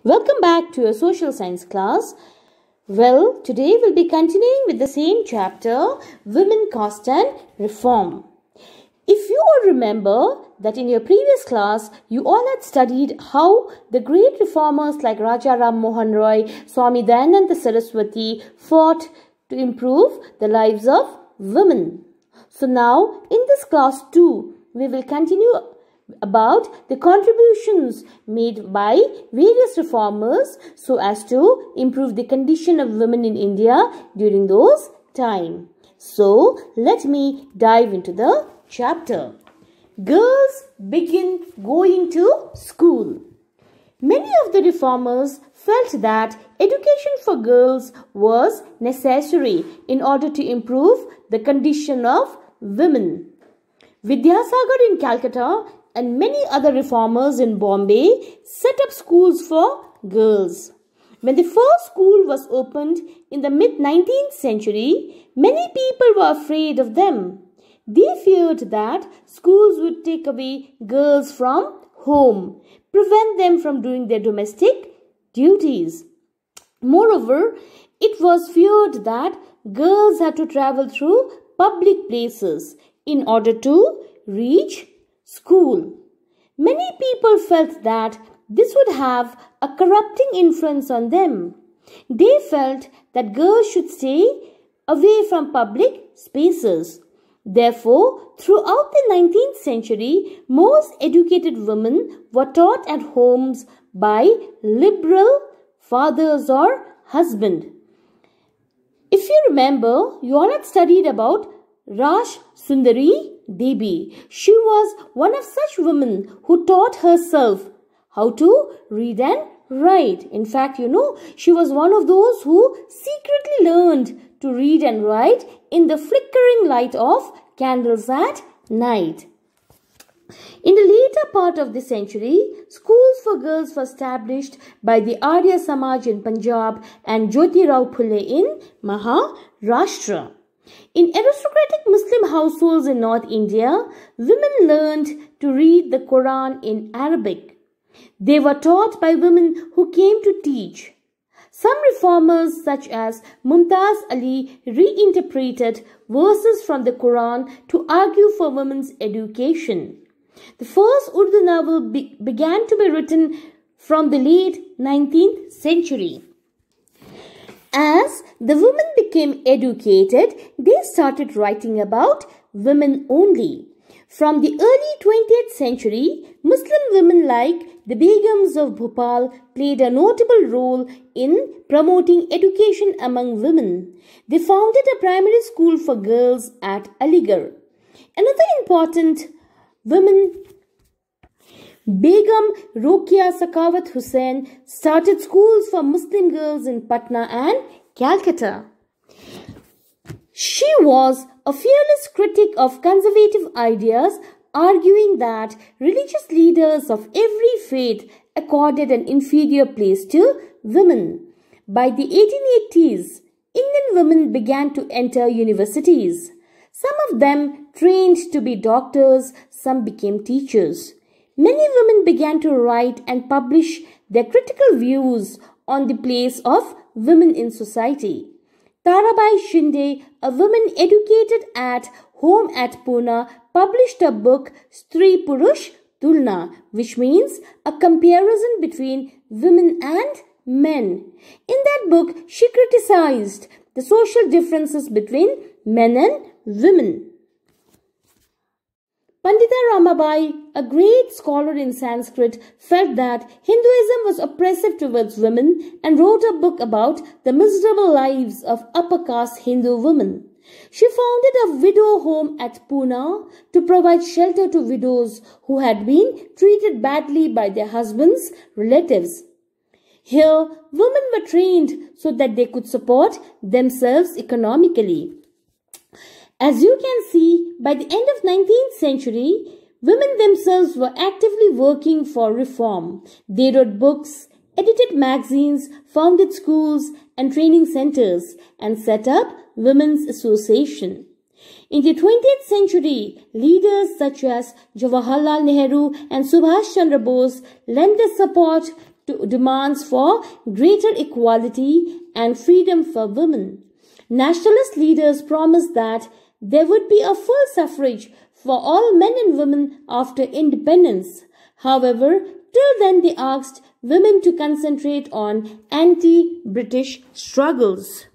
Welcome back to your social science class. Well, today we'll be continuing with the same chapter, Women, Caste and Reform. If you all remember that in your previous class, you all had studied how the great reformers like Raja Ram Mohan Roy, Swami Dayananda Saraswati fought to improve the lives of women. So now, in this class too, we will continue about the contributions made by various reformers so as to improve the condition of women in India during those times. So, let me dive into the chapter. Girls begin going to school. Many of the reformers felt that education for girls was necessary in order to improve the condition of women. Vidyasagar in Calcutta and many other reformers in Bombay set up schools for girls. When the first school was opened in the mid-19th century, many people were afraid of them. They feared that schools would take away girls from home, prevent them from doing their domestic duties. Moreover, it was feared that girls had to travel through public places in order to reach school. Many people felt that this would have a corrupting influence on them. They felt that girls should stay away from public spaces. Therefore, throughout the 19th century, most educated women were taught at homes by liberal fathers or husbands. If you remember, you all had studied about Raj Sundari Devi. She was one of such women who taught herself how to read and write. In fact, she was one of those who secretly learned to read and write in the flickering light of candles at night. In the later part of the century, schools for girls were established by the Arya Samaj in Punjab and Jyotirao Phule in Maharashtra. In aristocratic Muslim households in North India, women learned to read the Quran in Arabic. They were taught by women who came to teach. Some reformers such as Mumtaz Ali reinterpreted verses from the Quran to argue for women's education. The first Urdu novel began to be written from the late 19th century. As the women became educated, they started writing about women only. From the early 20th century, Muslim women like the Begums of Bhopal played a notable role in promoting education among women. They founded a primary school for girls at Aligarh. Another important woman, Begum Rokia Sakawat Hussain, started schools for Muslim girls in Patna and Calcutta. She was a fearless critic of conservative ideas, arguing that religious leaders of every faith accorded an inferior place to women. By the 1880s, Indian women began to enter universities. Some of them trained to be doctors, some became teachers. Many women began to write and publish their critical views on the place of women in society. Tarabai Shinde, a woman educated at home at Pune, published a book, Stri Purush Tulna, which means a comparison between women and men. In that book, she criticized the social differences between men and women. Pandita Ramabai, a great scholar in Sanskrit, felt that Hinduism was oppressive towards women and wrote a book about the miserable lives of upper caste Hindu women. She founded a widow home at Pune to provide shelter to widows who had been treated badly by their husbands' relatives. Here, women were trained so that they could support themselves economically. As you can see, by the end of 19th century, women themselves were actively working for reform. They wrote books, edited magazines, founded schools and training centers, and set up women's association. In the 20th century, leaders such as Jawaharlal Nehru and Subhash Chandra Bose lent their support to demands for greater equality and freedom for women. Nationalist leaders promised that there would be a full suffrage for all men and women after independence. However, till then they asked women to concentrate on anti-British struggles.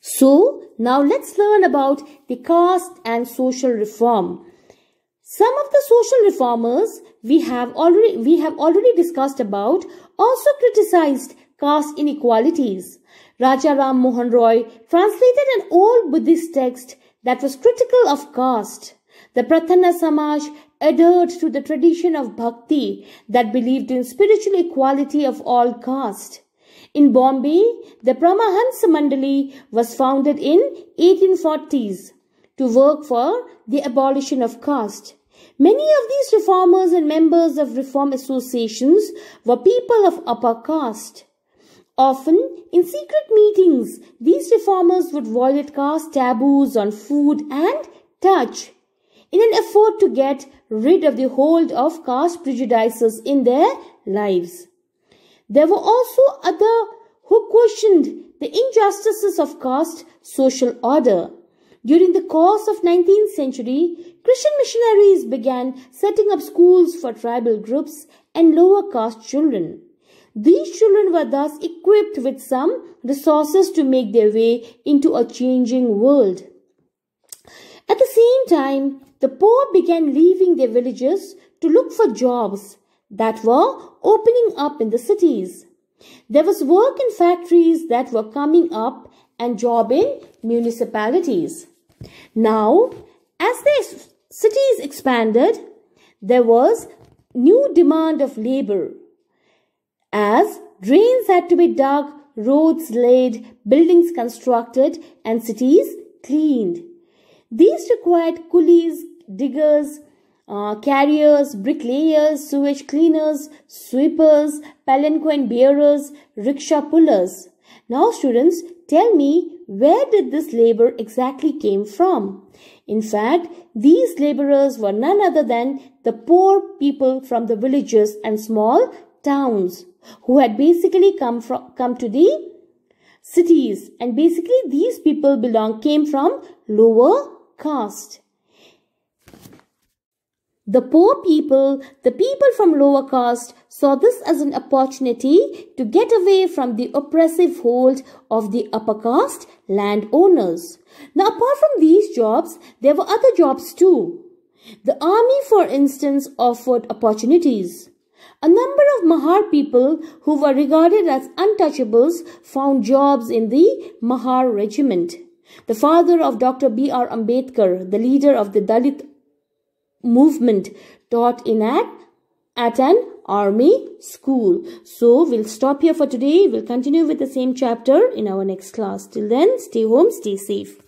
So, now let's learn about the caste and social reform. Some of the social reformers we have already discussed about also criticized caste inequalities. Raja Ram Mohan Roy translated an old Buddhist text that was critical of caste. The Prathana Samaj adhered to the tradition of bhakti that believed in spiritual equality of all caste. In Bombay, the Paramahansa Mandali was founded in 1840s to work for the abolition of caste. Many of these reformers and members of reform associations were people of upper caste. Often, in secret meetings, these reformers would violate caste taboos on food and touch in an effort to get rid of the hold of caste prejudices in their lives. There were also others who questioned the injustices of caste social order. During the course of 19th century, Christian missionaries began setting up schools for tribal groups and lower caste children. These children were thus equipped with some resources to make their way into a changing world. At the same time, the poor began leaving their villages to look for jobs that were opening up in the cities. There was work in factories that were coming up and job in municipalities. Now, as the cities expanded, there was new demand of labor. As drains had to be dug, roads laid, buildings constructed, and cities cleaned. These required coolies, diggers, carriers, bricklayers, sewage cleaners, sweepers, palanquin bearers, rickshaw pullers. Now students, tell me, where did this labor exactly came from? In fact, these laborers were none other than the poor people from the villages and small towns who had basically come to the cities, and basically these people came from lower caste. The poor people, the people from lower caste, saw this as an opportunity to get away from the oppressive hold of the upper caste landowners. Now, apart from these jobs, there were other jobs too. The army, for instance, offered opportunities. A number of Mahar people who were regarded as untouchables found jobs in the Mahar regiment. The father of Dr. B.R. Ambedkar, the leader of the Dalit movement, taught at an army school. So we'll stop here for today. We'll continue with the same chapter in our next class. Till then, stay home, stay safe.